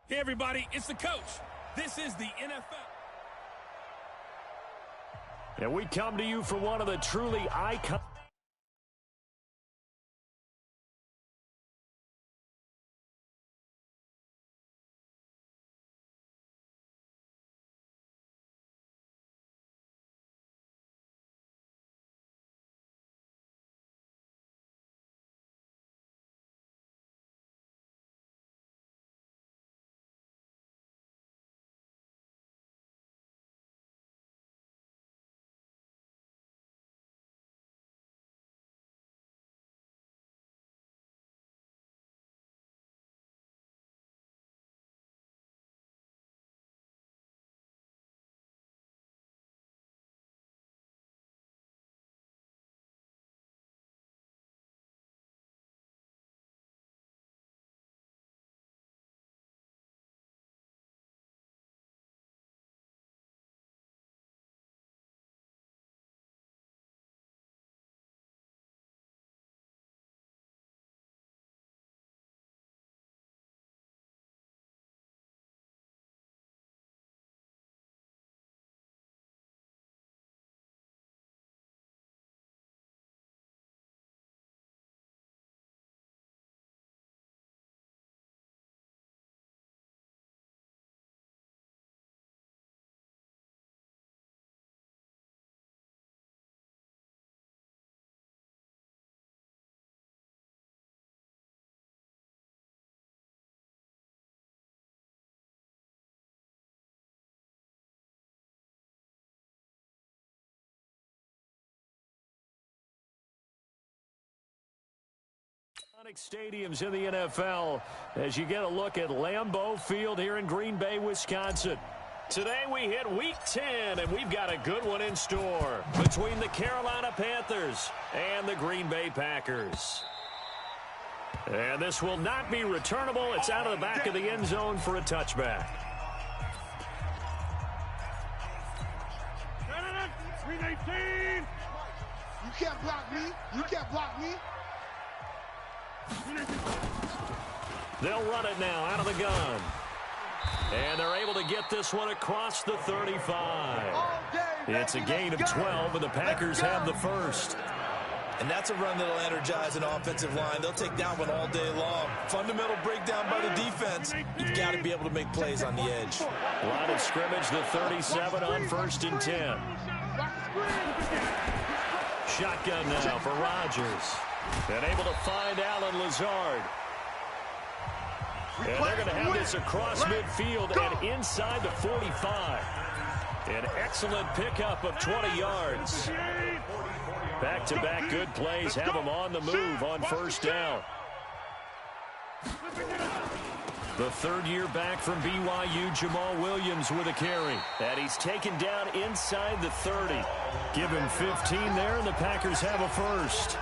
Hey, everybody, it's the coach. This is the NFL. And we come to you from one of the truly iconic. Stadiums in the NFL as you get a look at Lambeau Field here in Green Bay, Wisconsin. Today we hit Week 10, and we've got a good one in store between the Carolina Panthers and the Green Bay Packers. And this will not be returnable. It's out of the back of the end zone for a touchback. 319. You can't block me. You can't block me. They'll run it now out of the gun. And they're able to get this one across the 35. It's a gain of 12, and the Packers have the first. And that's a run that'll energize an offensive line. They'll take that one all day long. Fundamental breakdown by the defense. You've got to be able to make plays on the edge. Line of scrimmage, the 37 on 1st and 10. Shotgun now for Rodgers. And able to find Alan Lazard. And they're going to have this across midfield and inside the 45. An excellent pickup of 20 yards. Back-to-back good plays have them on the move on first down. The third-year back from BYU, Jamal Williams with a carry. And he's taken down inside the 30. Give him 15 there, and the Packers have a first.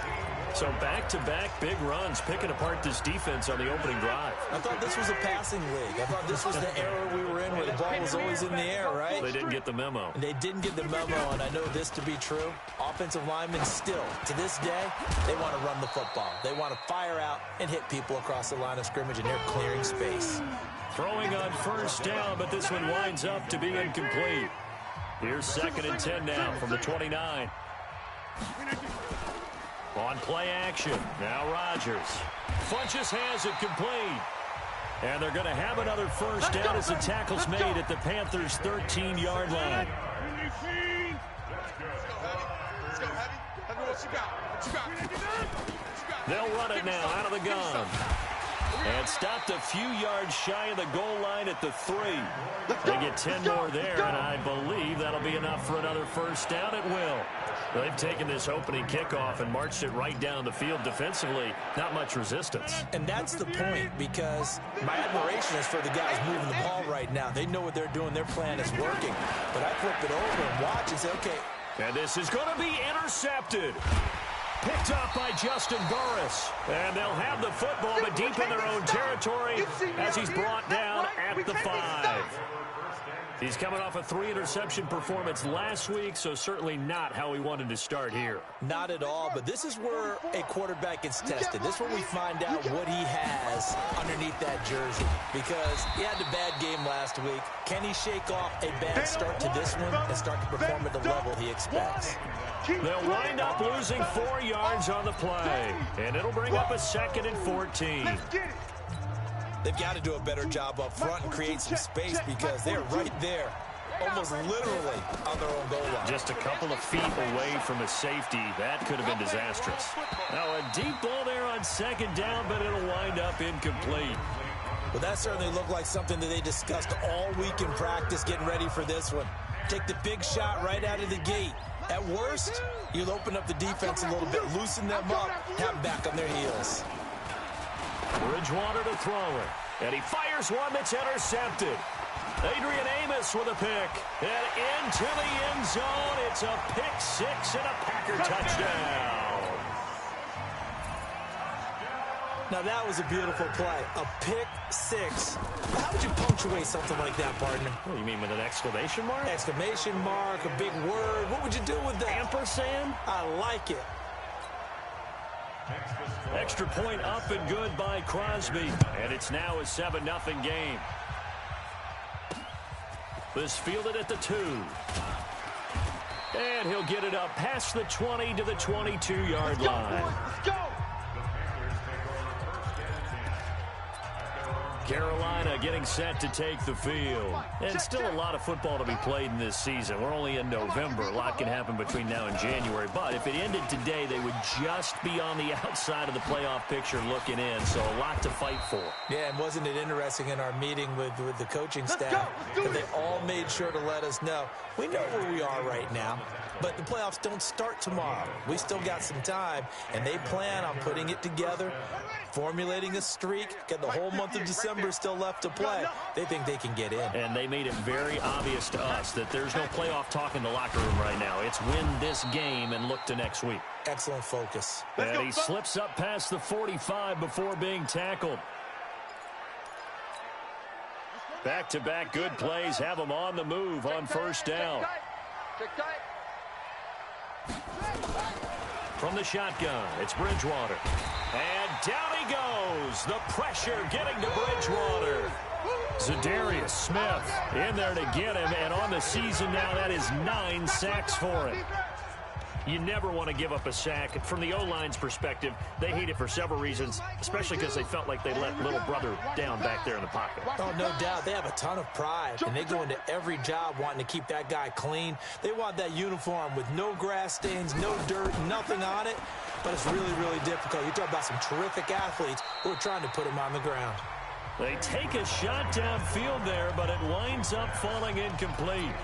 So back-to-back big runs, picking apart this defense on the opening drive. I thought this was a passing league. I thought this was the era we were in where the ball was always in the air, right? They didn't get the memo. They didn't get the memo, and I know this to be true. Offensive linemen still, to this day, they want to run the football. They want to fire out and hit people across the line of scrimmage, and they're clearing space. Throwing on first down, but this one winds up to be incomplete. Here's 2nd and 10 now from the 29. On play action, now Rodgers. Funches has it complete. And they're going to have another first down as the tackle's made at the Panthers' 13-yard line. They'll run it now out of the gun. And stopped a few yards shy of the goal line at the 3. They get 10 more there, and I believe that'll be enough for another first down. It will. They've taken this opening kickoff and marched it right down the field defensively. Not much resistance. And that's the point, because my admiration is for the guys moving the ball right now. They know what they're doing. Their plan is working. But I flip it over and watch and say, okay. And this is going to be intercepted. Picked up by Justin Burris. And they'll have the football, but deep in their own territory as he's brought down at the 5. He's coming off a 3-interception performance last week, so certainly not how he wanted to start here. Not at all, but this is where a quarterback gets tested. This is where we find out what he has underneath that jersey, because he had a bad game last week. Can he shake off a bad start to this one and start to perform at the level he expects? They'll wind up losing 4 yards on the play, and it'll bring up a 2nd and 14. They've got to do a better job up front and create some space because they're right there, almost literally on their own goal line. Just a couple of feet away from a safety. That could have been disastrous. Now a deep ball there on 2nd down, but it'll wind up incomplete. Well, that certainly looked like something that they discussed all week in practice getting ready for this one. Take the big shot right out of the gate. At worst, you'll open up the defense a little bit, loosen them up, have them back on their heels. Bridgewater to throw it. And he fires one that's intercepted. Adrian Amos with a pick. And into the end zone. It's a pick 6 and a Packer touchdown. Now that was a beautiful play. A pick 6. How would you punctuate something like that, partner? What do you mean, with an exclamation mark? Exclamation mark, a big word. What would you do with that? Ampersand? I like it. Extra point up and good by Crosby. And it's now a 7-0 game. This fielded at the 2. And he'll get it up past the 20 to the 22-yard line. Let's go. Carolina getting set to take the field. And still a lot of football to be played in this season. We're only in November. A lot can happen between now and January. But if it ended today, they would just be on the outside of the playoff picture looking in. So a lot to fight for. Yeah, and wasn't it interesting in our meeting with the coaching staff that they all made sure to let us know, we know where we are right now, but the playoffs don't start tomorrow. We still got some time, and they plan on putting it together, formulating a streak, get the whole month of December still left to play. They think they can get in. And they made it very obvious to us that there's no playoff talk in the locker room right now. It's win this game and look to next week. Excellent focus. And he slips up past the 45 before being tackled. Back-to-back good plays have him on the move on first down. From the shotgun, it's Bridgewater. And down he goes. The pressure getting to Bridgewater. Zadarius Smith in there to get him. And on the season now, that is 9 sacks for him. You never want to give up a sack. From the O-line's perspective, they hate it for several reasons, especially because they felt like they let little brother down back there in the pocket. Oh, no doubt. They have a ton of pride, and they go into every job wanting to keep that guy clean. They want that uniform with no grass stains, no dirt, nothing on it. But it's really, really difficult. You talk about some terrific athletes who are trying to put him on the ground. They take a shot downfield there, but it winds up falling incomplete.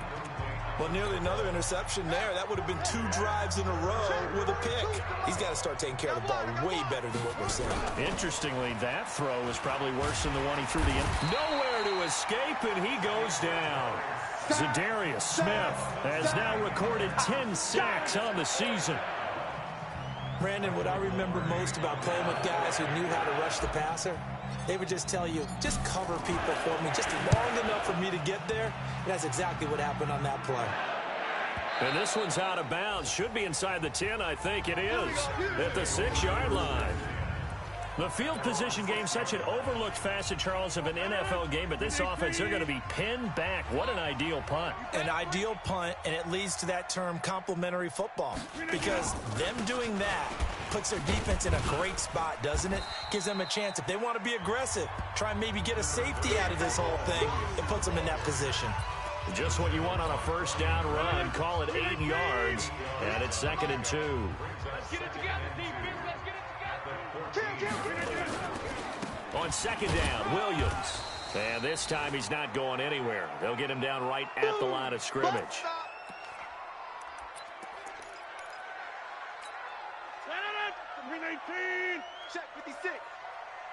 Well, nearly another interception there. That would have been 2 drives in a row with a pick. He's got to start taking care of the ball way better than what we're seeing. Interestingly, that throw is probably worse than the one he threw to him. Nowhere to escape, and he goes down. Zadarius Smith has now recorded 10 sacks on the season. Brandon, what I remember most about playing with guys who knew how to rush the passer, they would just tell you, just cover people for me, just long enough for me to get there. And that's exactly what happened on that play. And this one's out of bounds. Should be inside the 10, I think it is, at the 6-yard line. The field position game, such an overlooked facet, Charles, of an NFL game, but this offense, they're going to be pinned back. What an ideal punt. An ideal punt, and it leads to that term complementary football, because them doing that puts their defense in a great spot, doesn't it? Gives them a chance. If they want to be aggressive, try and maybe get a safety out of this whole thing, it puts them in that position. Just what you want on a first down run. Call it 8 yards, and it's 2nd and 2. Let's get it together, defense. Let's get it together. On 2nd down, Williams. And this time he's not going anywhere. They'll get him down right at the line of scrimmage. Green 18. Check 56.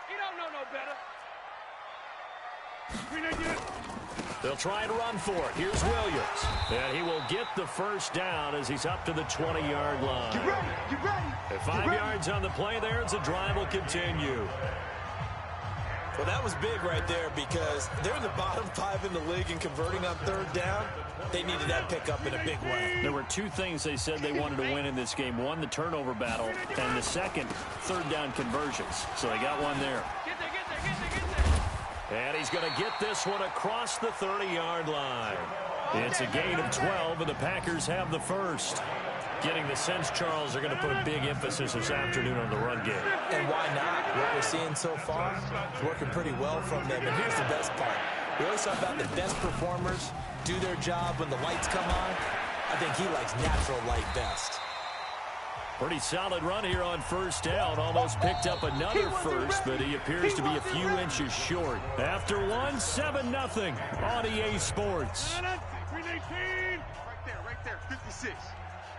He don't know no better. Green 18. They'll try and run for it. Here's Williams. And he will get the first down as he's up to the 20-yard line. Get ready. Get ready. And 5 yards on the play there as the drive will continue. Well, that was big right there because they're in the bottom 5 in the league and converting on third down. They needed that pickup in a big way. There were 2 things they said they wanted to win in this game. One, the turnover battle, and the second, third down conversions. So they got one there. And he's going to get this one across the 30-yard line. It's a gain of 12, and the Packers have the first. Getting the sense, Charles, they're going to put a big emphasis this afternoon on the run game. And why not? What we're seeing so far is working pretty well from them. And here's the best part. We always talk about the best performers do their job when the lights come on. I think he likes natural light best. Pretty solid run here on first down. Almost picked up another first, but he appears to be a few inches short. After one, 7-0 on EA Sports. Right there, 56.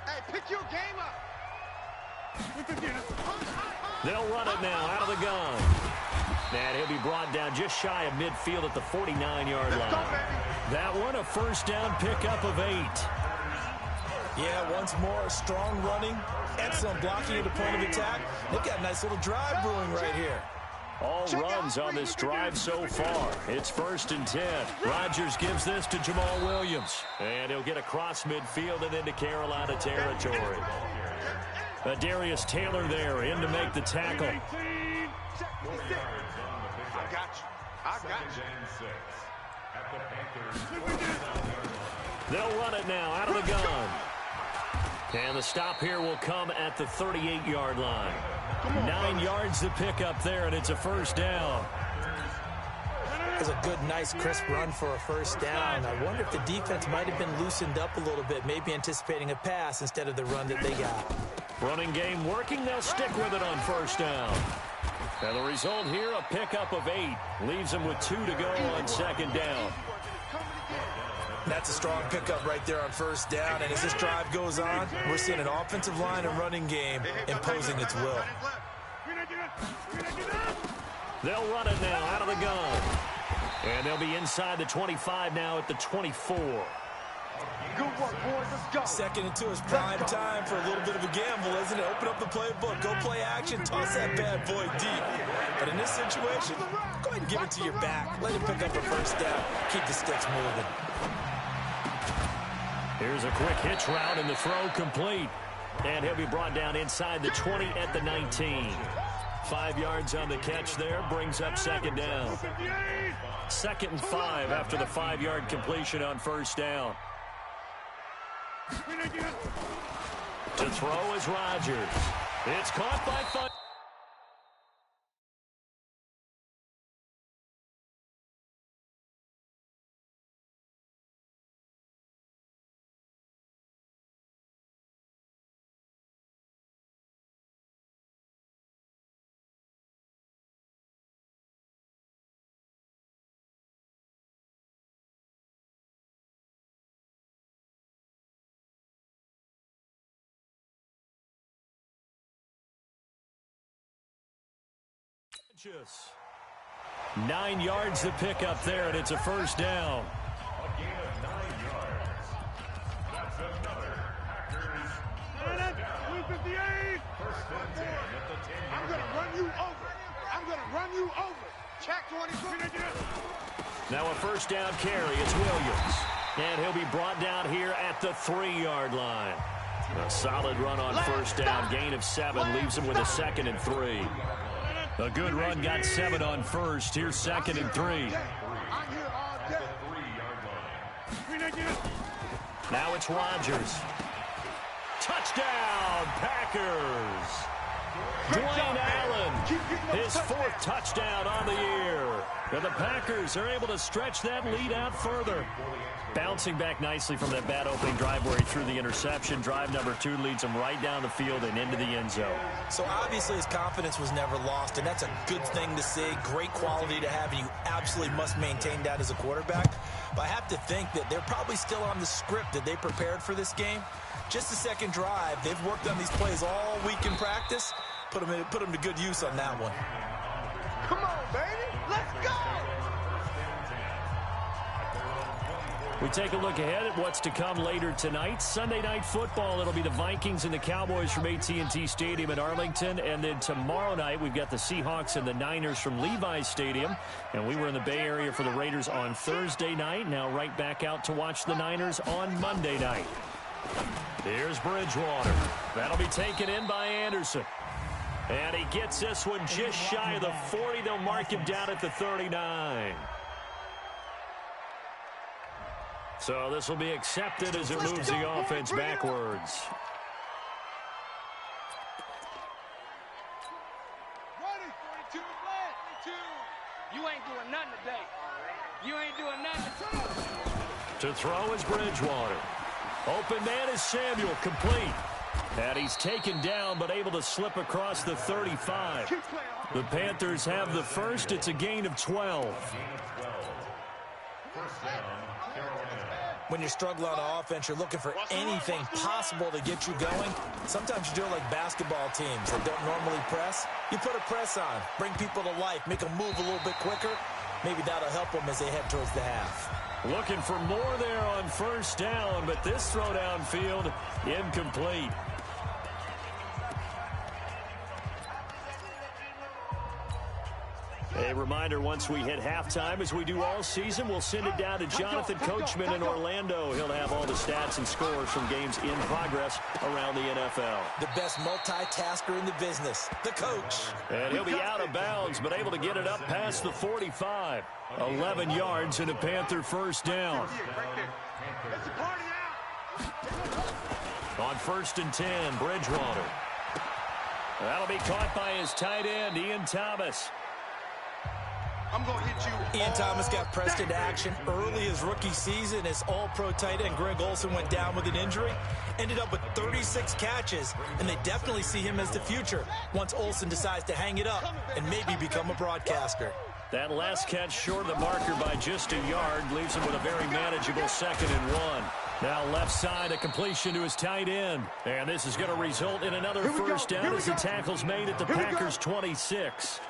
Hey, pick your game up. They'll run it now out of the gun. And he'll be brought down just shy of midfield at the 49-yard line. That one, a first down pickup of 8. Yeah, once more, strong running, excellent blocking at the point of attack. They've got a nice little drive brewing right here. All runs on this drive so far. It's 1st and 10. Rodgers gives this to Jamal Williams. And he'll get across midfield and into Carolina territory. Darius Taylor there in to make the tackle. I got you. They'll run it now out of the gun. And the stop here will come at the 38-yard line. 9 yards to pick up there, and it's a first down. It's a good, nice, crisp run for a first down. I wonder if the defense might have been loosened up a little bit, maybe anticipating a pass instead of the run that they got. Running game working. They'll stick with it on first down. And the result here, a pickup of 8. Leaves them with 2 to go on second down. That's a strong pickup right there on first down. And as this drive goes on, we're seeing an offensive line and running game imposing its will. They'll run it now out of the gun. And they'll be inside the 25 now at the 24. Good work, boys. Let's go. 2nd and 2 is prime time for a little bit of a gamble, isn't it? Open up the playbook. Go play action. Toss that bad boy deep. But in this situation, go ahead and give it to your back. Let him pick up a first down. Keep the sticks moving. Here's a quick hitch route, and the throw complete. And he'll be brought down inside the 20 at the 19. 5 yards on the catch there, brings up second down. 2nd and 5 after the 5-yard completion on first down. To throw is Rodgers. It's caught by Fun. Just 9 yards to pick up there, and it's a first down. A gain of 9 yards. That's another Packers. 258. First and 10 at the 10. I'm going to run you over. I'm going to run you over. Check 22. Now a first down carry. It's Williams. And he'll be brought down here at the 3-yard line. A solid run on first down. Gain of 7 leaves him with a 2nd and 3. A good run, got 7 on first. Here's 2nd and 3. I'm here all day. 3-yard line. Now it's Rodgers. Touchdown, Packers. Dwayne Allen, his 4th touchdown on the year. And the Packers are able to stretch that lead out further. Bouncing back nicely from that bad opening drive where he threw the interception. Drive number 2 leads him right down the field and into the end zone. So obviously his confidence was never lost, and that's a good thing to see. Great quality to have, and you absolutely must maintain that as a quarterback. But I have to think that they're probably still on the script that they prepared for this game. Just the second drive. They've worked on these plays all week in practice. Put them to good use on that one. Come on, baby. Let's go. We take a look ahead at what's to come later tonight. Sunday Night Football, it'll be the Vikings and the Cowboys from AT&T Stadium in Arlington. And then tomorrow night, we've got the Seahawks and the Niners from Levi's Stadium. And we were in the Bay Area for the Raiders on Thursday night. Now right back out to watch the Niners on Monday night. Here's Bridgewater. That'll be taken in by Anderson. And he gets this one just shy of the 40. They'll mark him down at the 39. So this will be accepted as it moves the offense backwards. You ain't doing nothing today. You ain't doing nothing. To throw is Bridgewater. Open man is Samuel, complete. And he's taken down, but able to slip across the 35. The Panthers have the first. It's a gain of 12. When you're struggling on offense, you're looking for anything possible to get you going. Sometimes you do it like basketball teams that don't normally press. You put a press on, bring people to life, make them move a little bit quicker. Maybe that'll help them as they head towards the half. Looking for more there on first down, but this throw downfield incomplete. A reminder, once we hit halftime, as we do all season, we'll send it down to Jonathan Coachman in Orlando. He'll have all the stats and scores from games in progress around the NFL. The best multitasker in the business, the coach. And he'll be out of bounds, but able to get it up past the 45. 11 yards and a Panther first down. On 1st and 10, Bridgewater. That'll be caught by his tight end, Ian Thomas. I'm going to hit you. Ian Thomas got pressed into action early his rookie season as all-pro tight end Greg Olsen went down with an injury. Ended up with 36 catches, and they definitely see him as the future once Olsen decides to hang it up and maybe become a broadcaster. That last catch short of the marker by just a yard leaves him with a very manageable 2nd and 1. Now left side, a completion to his tight end. And this is going to result in another first down as the tackle's made at the Packers' 26.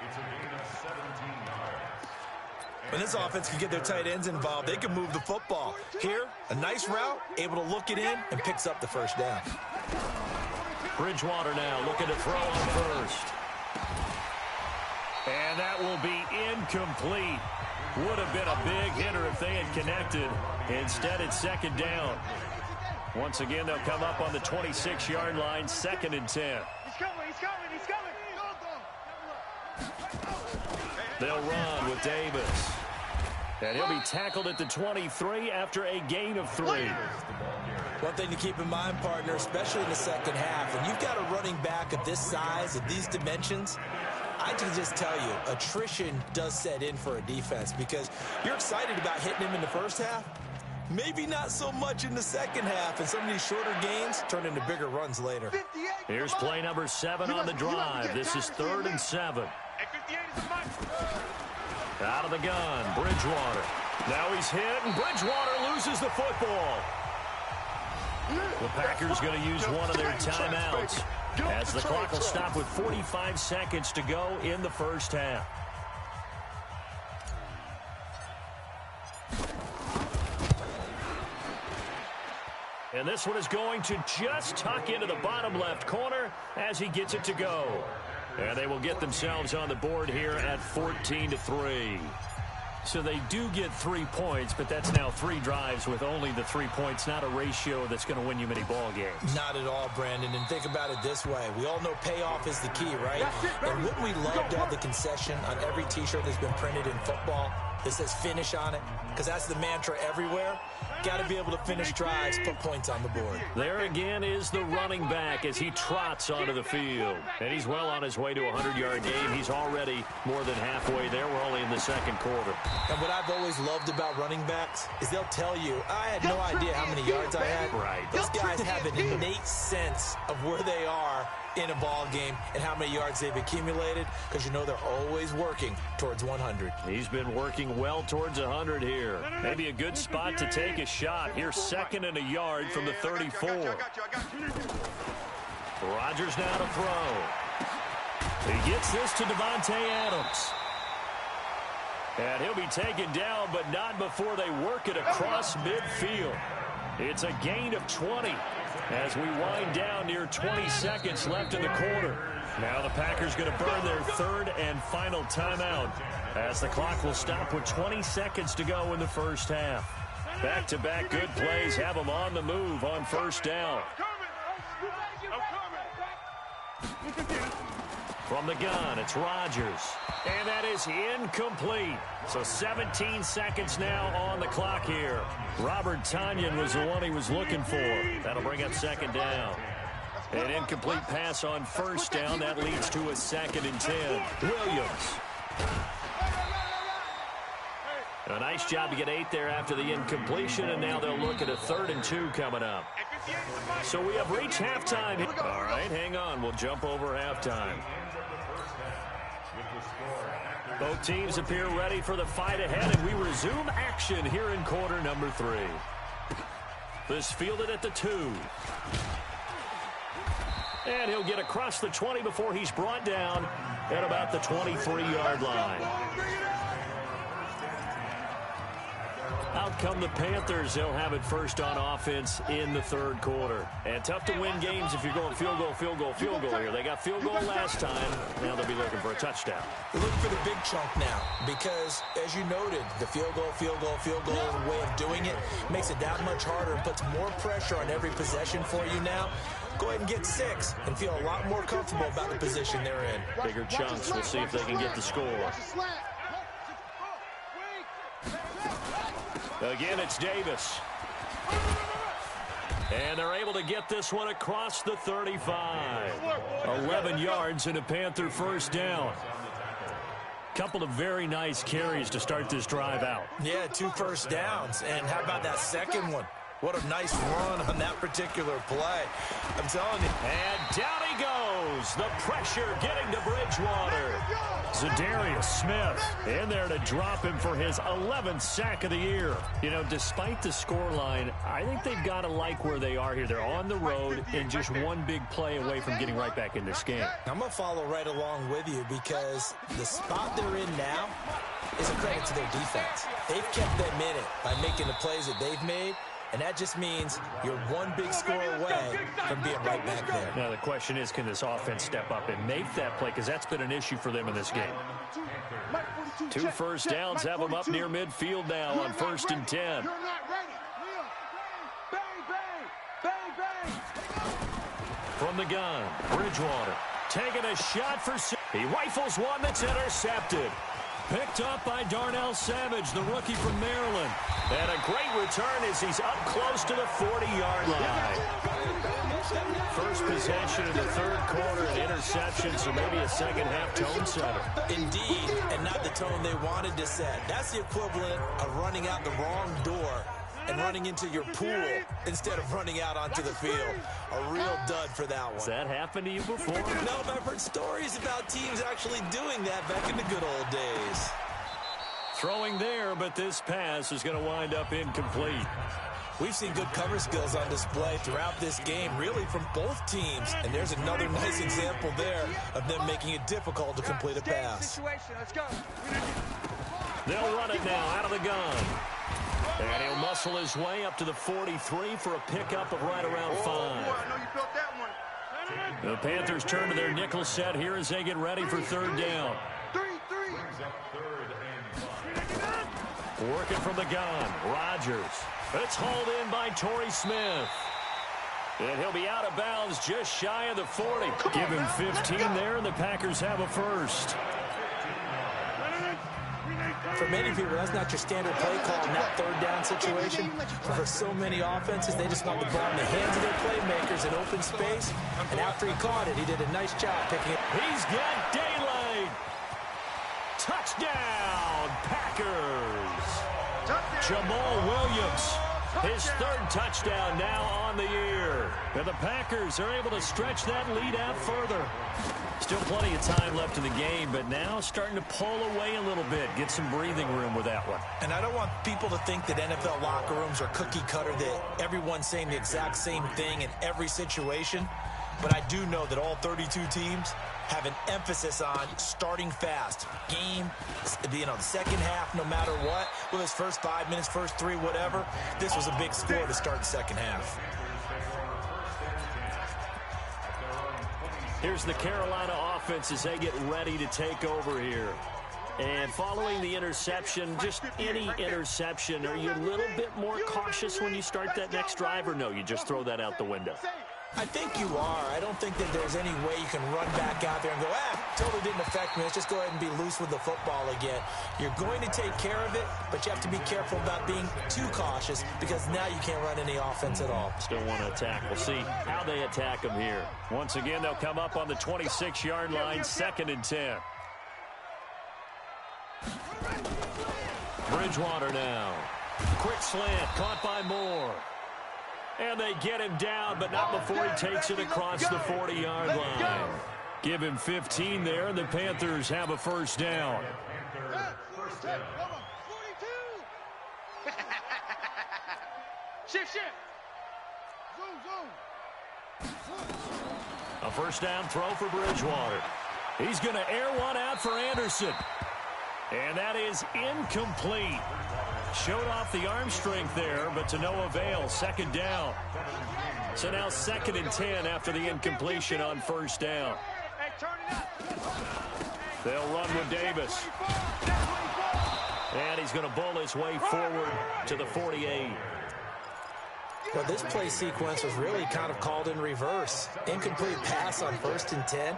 When this offense can get their tight ends involved, they can move the football. Here, a nice route, able to look it in, and picks up the first down. Bridgewater now looking to throw on first. And that will be incomplete. Would have been a big hitter if they had connected. Instead, it's 2nd down. Once again, they'll come up on the 26-yard line, 2nd and 10. He's coming. They'll run with Davis. And he'll be tackled at the 23 after a gain of 3. One thing to keep in mind, partner, especially in the second half, when you've got a running back of this size, of these dimensions, I can just tell you, attrition does set in for a defense because you're excited about hitting him in the first half. Maybe not so much in the second half, and some of these shorter gains turn into bigger runs later. Here's play number 7 on the drive. This is 3rd and 7. Out of the gun, Bridgewater. Now he's hit, and Bridgewater loses the football. The Packers going to use one of their timeouts as the clock will stop with 45 seconds to go in the first half. And this one is going to just tuck into the bottom left corner as he gets it to go. And they will get themselves on the board here at 14-3. So they do get 3 points, but that's now 3 drives with only the 3 points, not a ratio that's going to win you many ball games. Not at all, Brandon. And think about it this way. We all know payoff is the key, right? And wouldn't we love to have the concession on every T-shirt that's been printed in football that says finish on it? Because that's the mantra everywhere. Got to be able to finish drives, put points on the board. There again is the running back as he trots onto the field. And he's well on his way to a 100-yard game. He's already more than halfway there. We're only in the second quarter. And what I've always loved about running backs is they'll tell you, I had no idea how many yards I had. Right. Those guys have an innate sense of where they are in a ball game and how many yards they've accumulated because you know they're always working towards 100. He's been working well towards 100 here. Maybe a good spot to take a shot. Here's 2nd and a yard from the 34. Rodgers now to throw. He gets this to Devontae Adams. And he'll be taken down, but not before they work it across midfield. It's a gain of 20 as we wind down near 20 seconds left in the quarter. Now the Packers going to burn their third and final timeout as the clock will stop with 20 seconds to go in the first half. Back-to-back good plays have them on the move on first down. From the gun, it's Rodgers. And that is incomplete. So 17 seconds now on the clock here. Robert Tonyan was the one he was looking for. That'll bring up second down. An incomplete pass on first down. That leads to a 2nd and 10. Williams. A nice job to get 8 there after the incompletion, and now they'll look at a 3rd and 2 coming up. So we have reached halftime. All right, hang on. We'll jump over halftime. Both teams appear ready for the fight ahead, and we resume action here in quarter number 3. This fielded at the 2. And he'll get across the 20 before he's brought down at about the 23-yard line. Out come the Panthers. They'll have it first on offense in the third quarter. And tough to win games if you're going field goal, field goal, field goal here. They got field goal last time. Now they'll be looking for a touchdown. Look for the big chunk now because, as you noted, the field goal way of doing it makes it that much harder and puts more pressure on every possession for you now. Go ahead and get 6 and feel a lot more comfortable about the position they're in. Bigger chunks. We'll see if they can get the score. Again, it's Davis. And they're able to get this one across the 35. 11 yards and a Panther first down. Couple of very nice carries to start this drive out. Yeah, 2 first downs. And how about that second one? What a nice run on that particular play. I'm telling you. And down he goes. The pressure getting to Bridgewater. Zadarius Smith in there to drop him for his 11th sack of the year. You know, despite the scoreline, I think they've got to like where they are here. They're on the road and just one big play away from getting right back in this game. I'm going to follow right along with you because the spot they're in now is a credit to their defense. They've kept them in it by making the plays that they've made. And that just means you're one big score away from being right back there. Now the question is, can this offense step up and make that play? Because that's been an issue for them in this game. 2 first downs have them up near midfield now on 1st and 10. From the gun, Bridgewater taking a shot for... He rifles one that's intercepted. Picked up by Darnell Savage, the rookie from Maryland. And a great return as he's up close to the 40-yard line. First possession in the third quarter, an interception, so maybe a second-half tone setter. Indeed, and not the tone they wanted to set. That's the equivalent of running out the wrong door and running into your pool instead of running out onto the field. A real dud for that one. Has that happened to you before? No, but I've heard stories about teams actually doing that back in the good old days. Throwing there, but this pass is going to wind up incomplete. We've seen good cover skills on display throughout this game, really from both teams. And there's another nice example there of them making it difficult to complete a pass. They'll run it now out of the gun. And he'll muscle his way up to the 43 for a pickup of right around 5. The Panthers turn to their nickel set here as they get ready for third down. Working from the gun, Rodgers. It's hauled in by Torrey Smith. And he'll be out of bounds just shy of the 40. Give him 15 there, and the Packers have a first. For many people, that's not your standard play call in that third down situation. For so many offenses, they just want the ball in the hands of their playmakers in open space. And after he caught it, he did a nice job picking it. He's got daylight. Touchdown, Packers. Jamal Williams, his third touchdown now on the year. And the Packers are able to stretch that lead out further. Still plenty of time left in the game, but now starting to pull away a little bit, get some breathing room with that one. And I don't want people to think that NFL locker rooms are cookie cutter, that everyone's saying the exact same thing in every situation. But I do know that all 32 teams have an emphasis on starting fast. Game, the second half, no matter what, with his first 5 minutes, first 3, whatever, this was a big score to start the second half. Here's the Carolina offense as they get ready to take over here. And following the interception, just any interception, are you a little bit more cautious when you start that next drive, or no, you just throw that out the window? I think you are. I don't think that there's any way you can run back out there and go, totally didn't affect me. Let's just go ahead and be loose with the football again. You're going to take care of it, but you have to be careful about being too cautious because now you can't run any offense at all. Still want to attack. We'll see how they attack them here. Once again, they'll come up on the 26-yard line, 2nd and 10. Bridgewater now. Quick slant, caught by Moore. And they get him down, but not before he takes it across the 40-yard line. Give him 15 there, and the Panthers have a first down. Shift. A first down throw for Bridgewater. He's going to air one out for Anderson. And that is incomplete. Showed off the arm strength there, but to no avail. 2nd down. So now 2nd and 10 after the incompletion on first down. They'll run with Davis. And he's going to bull his way forward to the 48. Well, this play sequence was really kind of called in reverse. Incomplete pass on 1st and 10.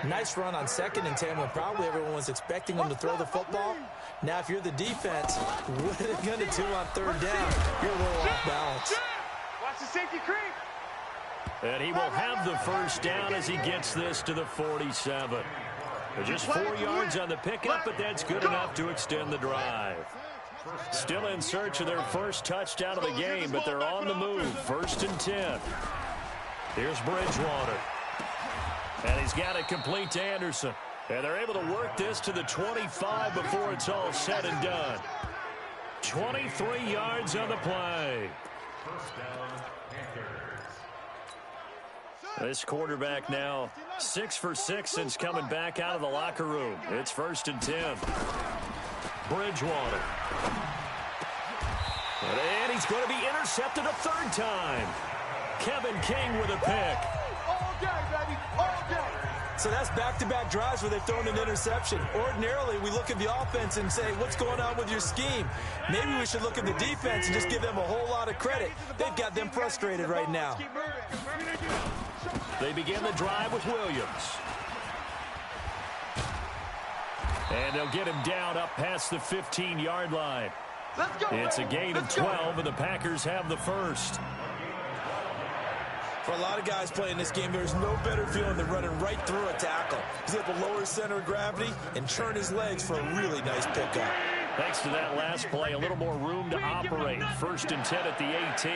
Nice run on 2nd and 10 when probably everyone was expecting him to throw the football. Now, if you're the defense, what are they going to do on 3rd down? You're a little off balance. Watch the safety creep. And he will have the first down as he gets this to the 47. Just 4 yards on the pickup, but that's good enough to extend the drive. Still in search of their first touchdown of the game, but they're on the move. 1st and 10. Here's Bridgewater. And he's got it complete to Anderson. And they're able to work this to the 25 before it's all said and done. 23 yards on the play. This quarterback now 6 for 6 since coming back out of the locker room. It's 1st and 10. Bridgewater. And he's going to be intercepted a 3rd time. Kevin King with a pick. All day, baby. All day. So that's back-to-back drives where they've thrown an interception. Ordinarily, we look at the offense and say, what's going on with your scheme? Maybe we should look at the defense and just give them a whole lot of credit. They've got them frustrated right now. They begin the drive with Williams. And they'll get him down up past the 15-yard line. It's a gain of 12, and the Packers have the first. For a lot of guys playing this game, there's no better feeling than running right through a tackle. He's able to lower his center of gravity and turn his legs for a really nice pickup. Thanks to that last play, a little more room to operate. 1st and 10 at the 18.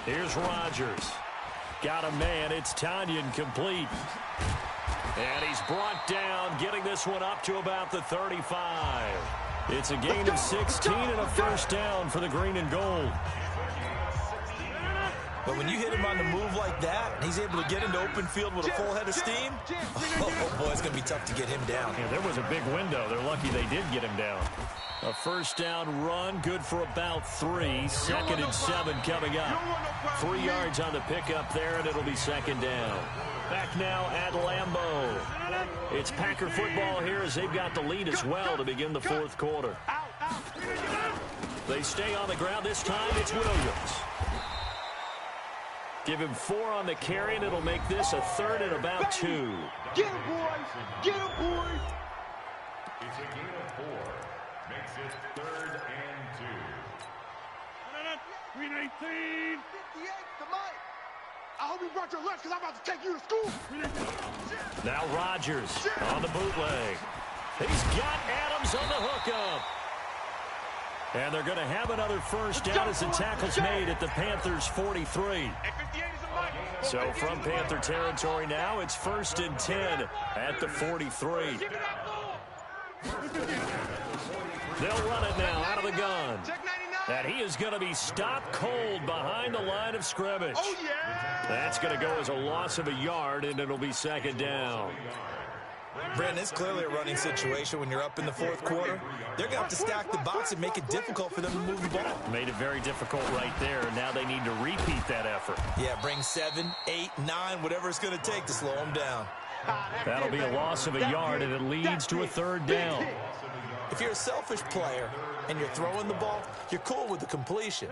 Here's Rodgers. Got a man. It's Tanyan complete. And he's brought down, getting this one up to about the 35. It's a gain of 16 and a first down for the green and gold. But when you hit him on the move like that, and he's able to get into open field with a full head of steam, oh boy, it's going to be tough to get him down. Yeah, there was a big window. They're lucky they did get him down. A first down run, good for about 3. 2nd and 7 coming up. 3 yards on the pickup there, and it'll be 2nd down. Back now at Lambeau. It's Packer football here as they've got the lead as well to begin the 4th quarter. They stay on the ground. This time it's Williams. Give him 4 on the carry, and it'll make this a 3rd and about 2. Get him, boys. Get him, boys. It's a gain of 4. Makes it 3rd and 2. Green 18. 58 to Mike. I hope you brought your lunch because I'm about to take you to school. Now Rodgers on the bootleg. He's got Adams on the hookup. And they're going to have another first down as the tackle's made at the Panthers' 43. So from Panther territory now, it's 1st and 10 at the 43. They'll run it now out of the gun. Check 99. And he is going to be stopped cold behind the line of scrimmage. Oh, yeah. That's going to go as a loss of a yard, and it'll be second down. Brandon, it's clearly a running situation when you're up in the fourth quarter. They're going to have to stack the box and make it difficult for them to move the ball. Made it very difficult right there. Now they need to repeat that effort. Yeah, bring 7, 8, 9, whatever it's going to take to slow them down. That'll be a loss of a yard, and it leads to a third down. If you're a selfish player and you're throwing the ball, you're cool with the completion.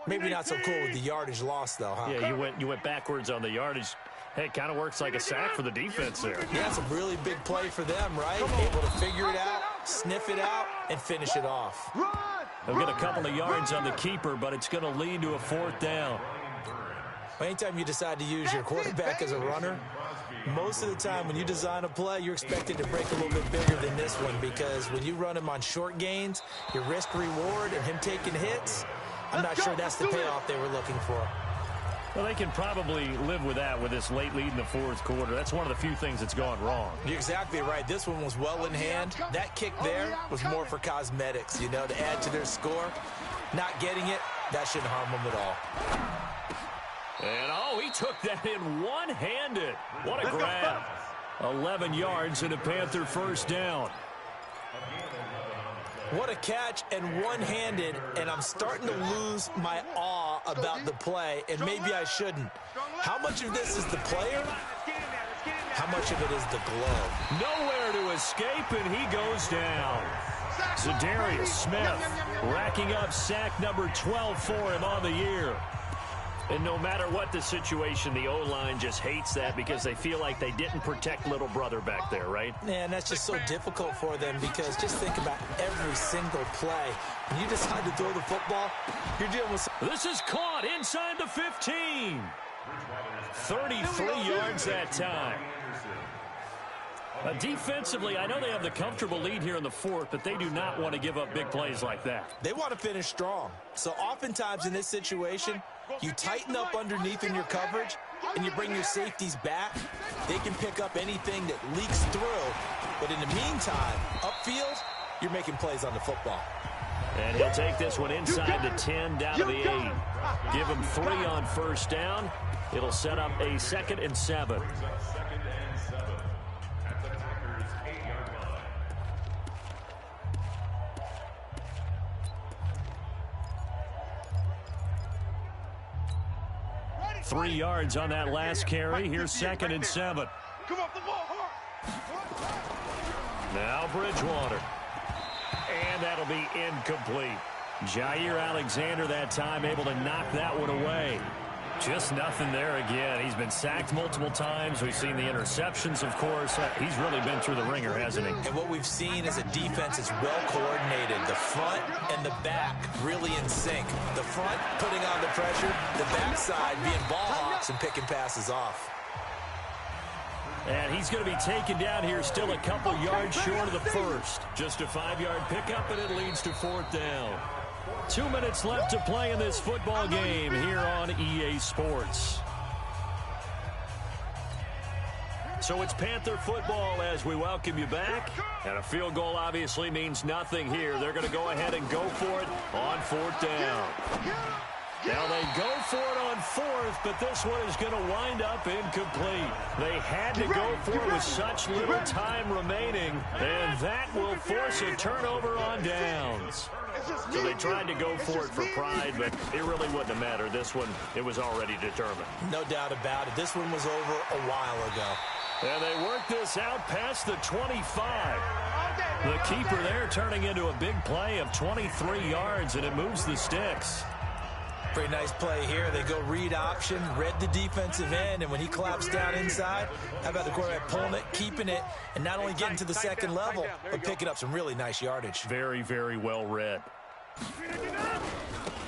Maybe not so cool with the yardage loss, though, huh? Yeah, you went backwards on the yardage. Hey, it kind of works like a sack for the defense there. Yeah, it's a really big play for them, right? Able to figure it out, sniff it out, and finish it off. They'll get a couple of yards on the keeper, but it's going to lead to a fourth down. Anytime you decide to use your quarterback as a runner, most of the time when you design a play, you're expected to break a little bit bigger than this one, because when you run him on short gains, your risk-reward and him taking hits, I'm not sure that's the payoff they were looking for. Well, they can probably live with that with this late lead in the fourth quarter. That's one of the few things that's gone wrong. You're exactly right. This one was well in hand. That kick there was more for cosmetics, you know, to add to their score. Not getting it, that shouldn't harm them at all. And, oh, he took that in one-handed. What a grab. 11 yards and a Panther first down. What a catch, and one-handed, and I'm starting to lose my awe about the play, and maybe I shouldn't. How much of this is the player? How much of it is the glove? Nowhere to escape, and he goes down. Zadarius Smith racking up sack number 12 for him on the year. And no matter what the situation, the O-line just hates that because they feel like they didn't protect little brother back there, right? Yeah, and that's just so difficult for them because just think about every single play. When you decide to throw the football, you're dealing with... This is caught inside the 15. 33 yards that time. Defensively, I know they have the comfortable lead here in the fourth, but they do not want to give up big plays like that. They want to finish strong. So oftentimes in this situation, you tighten up underneath in your coverage, and you bring your safeties back. They can pick up anything that leaks through. But in the meantime, upfield, you're making plays on the football. And he'll take this one inside the 10, down to the 8. Give him 3 on first down. It'll set up a 2nd and 7. 3 yards on that last carry. Here's 2nd and 7. Now Bridgewater. And that'll be incomplete. Jair Alexander that time able to knock that one away. Just nothing there again. He's been sacked multiple times. We've seen the interceptions, of course. He's really been through the ringer, hasn't he? And what we've seen is a defense that's well coordinated. The front and the back really in sync. The front putting on the pressure. The backside being ball hawks and picking passes off. And he's going to be taken down here still a couple yards short of the first. Just a 5-yard pickup, and it leads to 4th down. 2 minutes left to play in this football game here on EA Sports. So it's Panther football as we welcome you back. And a field goal obviously means nothing here. They're going to go ahead and go for it on 4th down. Now they go for it on 4th, but this one is going to wind up incomplete. They had to go for it with such little time remaining, and that will force a turnover on downs. So they tried to go for it for pride, but it really wouldn't have mattered. This one, it was already determined. No doubt about it. This one was over a while ago. And they worked this out past the 25. The keeper there turning into a big play of 23 yards, and it moves the sticks. Pretty nice play here. They go read option, read the defensive end, and when he collapsed down inside, how about the quarterback pulling it, keeping it, and not only getting to the second level, but picking up some really nice yardage. Very, very well read.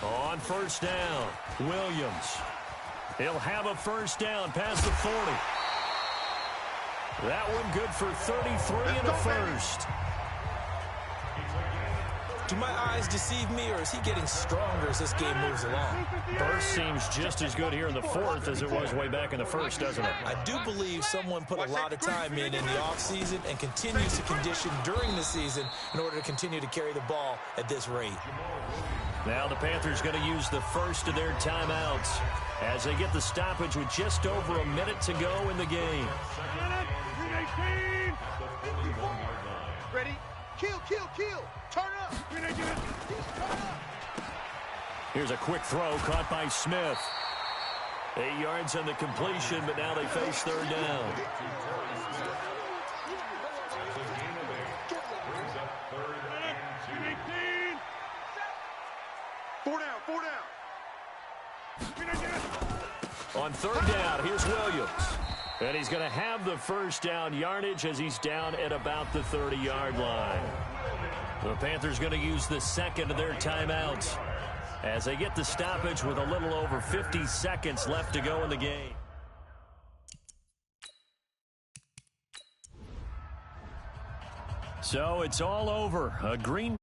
On first down, Williams. He'll have a first down past the 40. That one good for 33 and a first. Do my eyes deceive me, or is he getting stronger as this game moves along? Burst seems just as good here in the fourth as it was way back in the first, doesn't it? I do believe someone put a lot of time in the offseason and continues to condition during the season in order to continue to carry the ball at this rate. Now the Panthers going to use the first of their timeouts as they get the stoppage with just over a minute to go in the game. Ready? Kill. Turn up. Here's a quick throw caught by Smith. 8 yards on the completion, but now they face third down. Four down. On third down, here's Williams. And he's going to have the first down yardage as he's down at about the 30-yard line. The Panthers going to use the second of their timeouts as they get the stoppage with a little over 50 seconds left to go in the game. So it's all over. A green